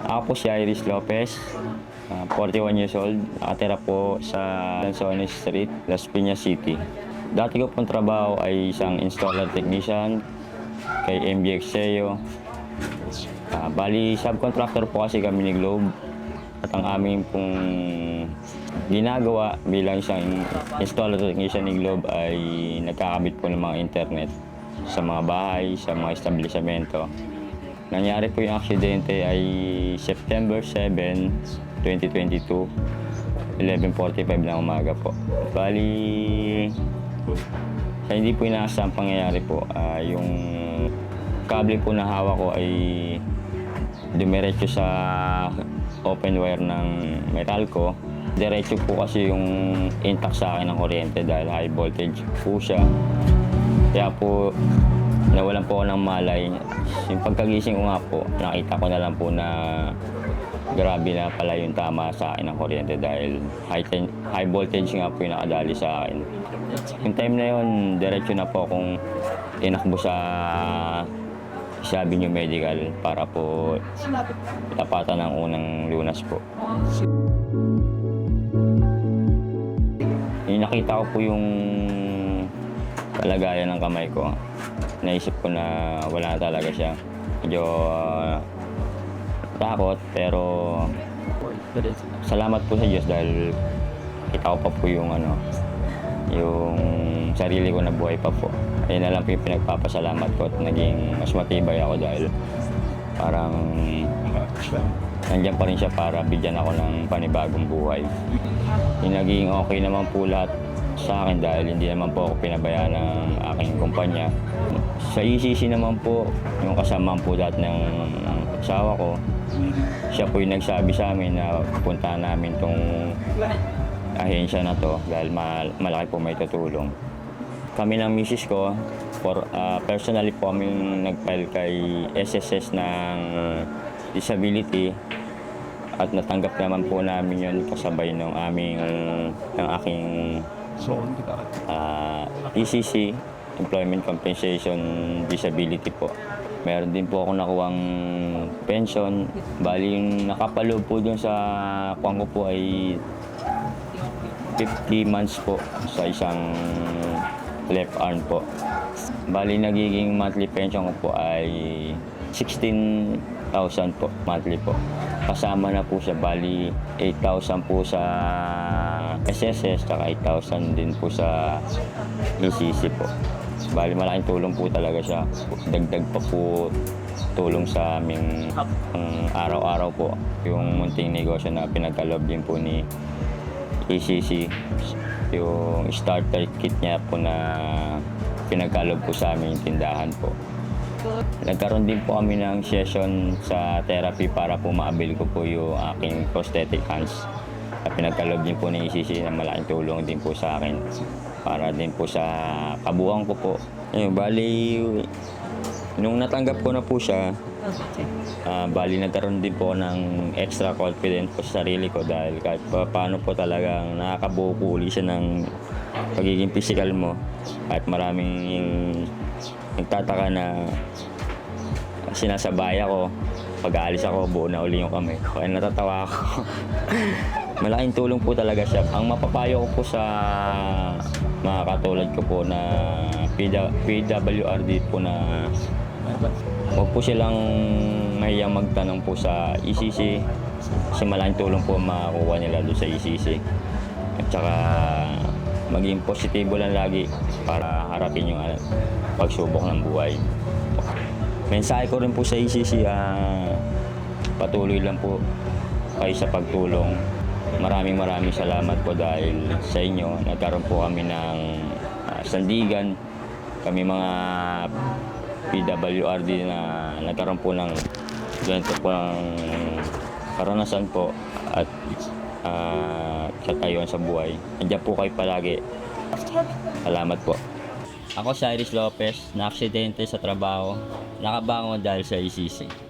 Ako po si Iris Lopez, 41 years old. Nakatira po sa Lanzones Street, Las Piñas City. Dati ko pong trabaho ay isang installer technician kay MBX SEO. Bali, subcontractor po kasi kami ni Globe. At ang aming pong ginagawa bilang isang installer technician ni Globe ay nagkakabit po ng mga internet sa mga bahay, sa mga establishmento. Nangyari po yung aksidente ay September 7, 2022, 11:45 ng umaga po. Bali, sa hindi po inaasahang pangyayari po, yung kable po na hawak ko ay dumiretso sa open wire ng Meralco. Diretso po kasi yung intact sa akin ng kuryente dahil high voltage po siya. Kaya po, nawalan po ako ng malay. Yung pagkagising ko nga po, nakita ko na lang po na grabe na pala yung tama sa akin ng kuryente dahil high voltage nga po yung nakadali sa akin. Yung time na yun, diretso na po akong tinakbo sa Avenue Medical para po tapatan ng unang lunas po. Yung nakita ko po yung kalagayan ng kamay ko. Naisip ko na wala na talaga siya. Medyo takot pero salamat po sa Diyos dahil kita ko pa po yung yung sarili ko na buhay pa po. Ayun na lang po yung pinagpapasalamat ko at naging mas matibay ako dahil parang nandiyan pa rin siya para bigyan ako ng panibagong buhay. Yung naging okay naman po lahat sa akin dahil hindi naman po ako pinabayaan ng aking kumpanya. Sa ECC naman po, yung kasama po dati ng asawa ko, siya po yung nagsabi sa amin na puntahan namin tong ahensya na to dahil malaki po may tutulong. Kami ng misis ko, personally po kami nag-file kay SSS ng disability at natanggap naman po namin yun kasabay ng aking ECC, Employment Compensation Disability po. Meron din po ako nakuhang pension. Bali, yung nakapaloob po dun sa kuwang ko po ay 50 months po sa isang left arm po. Bali, nagiging monthly pension ko po ay 16,000 po, monthly po. Kasama na po siya, bali 8,000 po sa SSS, saka 8,000 din po sa ECC po. Bali, malaking tulong po talaga siya. Dagdag pa po tulong sa aming araw-araw po. Yung munting negosyo na pinagkaloob din po ni ECC, yung starter kit niya po na pinagkaloob po sa aming tindahan po. Nagkaroon din po kami ng session sa therapy para po ma-avail ko po yung aking prosthetic hands. Pinagkaloob din po ng ECC na malaking tulong din po sa akin para din po sa kabuuan ko po. Bali, nung natanggap ko na po siya, bali nagkaroon din po ng extra confidence po sa sarili ko dahil kahit paano po talagang nakakabuo po uli siya ng pagiging physical mo. Kahit maraming nagtataka na sinasabay ako, pag-aalis ako, buo na uli yung kamay ko. Kaya natatawa ako. Malaking tulong po talaga siya. Ang mapapayo ko po sa mga katulad ko po na PWRD po na huwag po silang mahiyang magtanong po sa ECC kasi malaking tulong po makakuha nila doon sa ECC. At saka maging positibo lang lagi para harapin yung pagsubok ng buhay. Mensahe ko rin po sa ECC, patuloy lang po kayo sa pagtulong. Maraming salamat po dahil sa inyo. Nagkaroon po kami ng sandigan. Kami mga PWRD na nagkaroon po ng ganito po ng karanasan po at katayuan sa buhay. Nandiyan po kayo palagi. Salamat po. Ako si Iris Lopez, na-aksidente sa trabaho. Nakabangon dahil sa ECC.